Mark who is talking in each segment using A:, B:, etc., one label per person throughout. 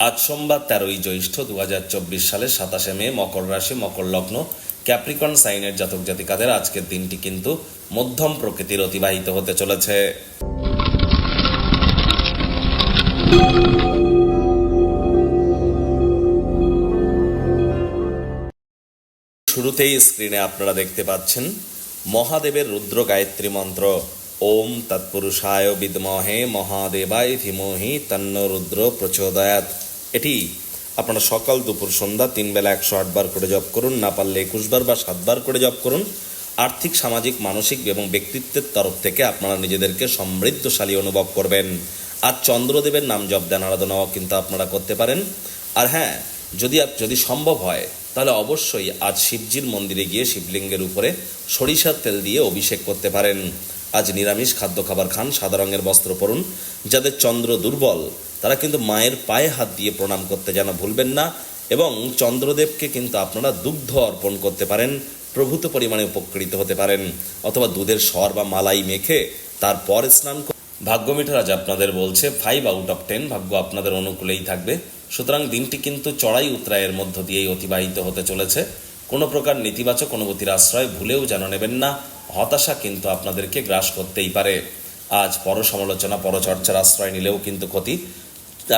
A: আজ সোমবার 13ই জ্যৈষ্ঠ 2024 সালের 27শে মে, মকর রাশি, মকর লগ্ন, ক্যাপ্রিকন সাইনের জাতক জাতিকাদের আজকের দিনটি কিন্তু মধ্যম প্রকৃতির অতিবাহিত হতে চলেছে। শুরুতেই স্ক্রিনে আপনারা দেখতে পাচ্ছেন মহাদেবের রুদ্র গায়ত্রী মন্ত্র, ওম তৎপুরুষায় বিদ্মহে মহাদেবায় ধীমহি তন্ন রুদ্র প্রচোদয়াৎ। এটি আপনারা সকাল দুপুর সন্ধ্যা 3 বেলা 108 বার করে জপ করুন, না পারলে 21 বার বা 7 বার করে জপ করুন। আর্থিক, সামাজিক, মানসিক এবং ব্যক্তিত্বের তরফ থেকে আপনারা নিজেদেরকে সমৃদ্ধশালী অনুভব করবেন। আজ চন্দ্রদেবের নাম জপ ধ্যান আরাধনাও কিন্তু আপনারা করতে পারেন। আর হ্যাঁ, যদি সম্ভব হয় তাহলে অবশ্যই আজ শিবজির মন্দিরে গিয়ে শিবলিঙ্গের উপরে সরিষার তেল দিয়ে অভিষেক করতে পারেন। আজ নিরামিষ খাদ্য খাবার খান, সাদা রঙের বস্ত্র পরুন। যাদের চন্দ্র দুর্বল তারা কিন্তু মায়ের পায়ে হাত দিয়ে প্রণাম করতে যেন ভুলবেন না। এবং চন্দ্রদেবকে কিন্তু আপনারা দুগ্ধ অর্পণ করতে পারেন, প্রভূত পরিমাণে উপকৃত হতে পারেন। অথবা দুধের সর বা মালাই মেখে তারপর স্নান। ভাগ্য মিটার আজ আপনাদের বলছে 5 আউট অফ 10, ভাগ্য আপনাদের অনুকূলেই থাকবে। সুতরাং দিনটি কিন্তু চড়াই উতরাইয়ের মধ্য দিয়েই অতিবাহিত হতে চলেছে। কোনো প্রকার নেতিবাচক অনুভূতির আশ্রয় ভুলেও যেন নেবেন না। হতাশা কিন্তু আপনাদেরকে গ্রাস করতেই পারে। আজ পরসমালোচনা, পরচর্চার আশ্রয় নিলেও কিন্তু ক্ষতি।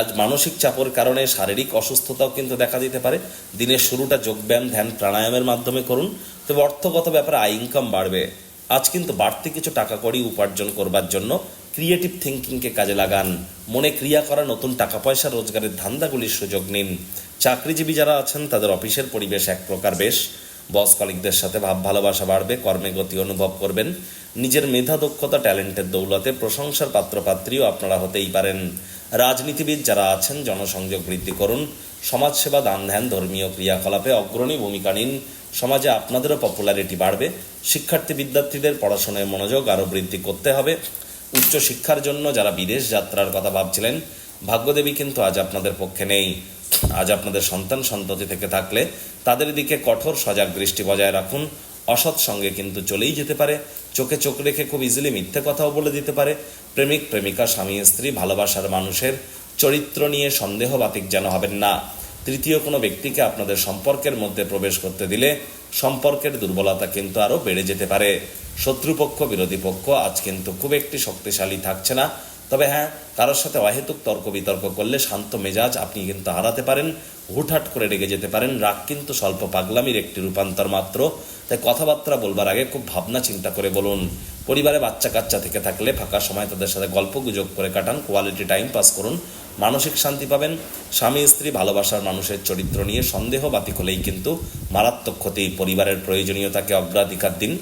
A: আজ মানসিক চাপের কারণে শারীরিক অসুস্থতাও কিন্তু দেখা দিতে পারে। দিনের শুরুটা যোগব্যায়াম, ধ্যান, প্রাণায়ামের মাধ্যমে করুন, তবে অর্থগত ব্যাপারে আয় ইনকাম বাড়বে। আজ কিন্তু বাড়তি কিছু টাকা কড়ি উপার্জন করবার জন্য ক্রিয়েটিভ থিঙ্কিংকে কাজে লাগান। মনে ক্রিয়া করা নতুন টাকা পয়সা রোজগারের ধান্দাগুলির সুযোগ নিন। চাকরিজীবী যারা আছেন তাদের অফিসের পরিবেশ এক প্রকার বেশ। বস কলিগদের সাথে ভাব ভালোবাসা বাড়বে, কর্মে গতি অনুভব করবেন। নিজের মেধা, দক্ষতা, ট্যালেন্টের দৌলতে প্রশংসার পাত্রপাত্রীও আপনারা হতেই পারেন। রাজনীতিবিদ যারা আছেন জনসংযোগ বৃদ্ধি করুন। সমাজসেবা, দান ধ্যান, ধর্মীয় ক্রিয়াকলাপে অগ্রণী ভূমিকা নিন। সমাজে আপনাদেরও পপুলারিটি বাড়বে। শিক্ষার্থী বিদ্যার্থীদের পড়াশোনায় মনোযোগ আরও বৃদ্ধি করতে হবে। উচ্চশিক্ষার জন্য যারা বিদেশ যাত্রার কথা ভাবছিলেন, ভাগ্যদেবী কিন্তু আজ আপনাদের পক্ষে নেই। আজ আপনাদের সন্তান সন্ততি থেকে থাকলে তাদের দিকে কঠোর সজাগ দৃষ্টি বজায় রাখুন। অসৎ সঙ্গে কিন্তু চলেই যেতে পারে। চোখে চোখ রেখে খুব ইজিলি মিথ্যে কথাও বলে দিতে পারে। প্রেমিক প্রেমিকা, স্বামী স্ত্রী, ভালোবাসার মানুষের চরিত্র নিয়ে সন্দেহবাতিক যেন হবেন না। তৃতীয় কোনো ব্যক্তিকে আপনাদের সম্পর্কের মধ্যে প্রবেশ করতে দিলে সম্পর্কের দুর্বলতা কিন্তু আরও বেড়ে যেতে পারে। শত্রুপক্ষ, বিরোধী পক্ষ আজ কিন্তু খুব একটি শক্তিশালী থাকছে না। তবে হ্যাঁ, কারোর সাথে অহেতুক তর্ক বিতর্ক করলে শান্ত মেজাজ আপনি কিন্তু হারাতে পারেন। হুটহাট করে রেগে যেতে পারেন। রাগ কিন্তু স্বল্প পাগলামির একটি রূপান্তর মাত্র। তাই কথাবার্তা বলবার আগে খুব ভাবনা চিন্তা করে বলুন। পরিবারে বাচ্চা কাচ্চা থেকে থাকলে ফাঁকা সময় তাদের সাথে গল্প গুজব করে কাটান, কোয়ালিটি টাইম পাস করুন, মানসিক শান্তি পাবেন। স্বামী স্ত্রী, ভালোবাসার মানুষের চরিত্র নিয়ে সন্দেহ বাতিক হলেই কিন্তু মারাত্মক ক্ষতি। পরিবারের প্রয়োজনীয়তাকে অগ্রাধিকার দিন।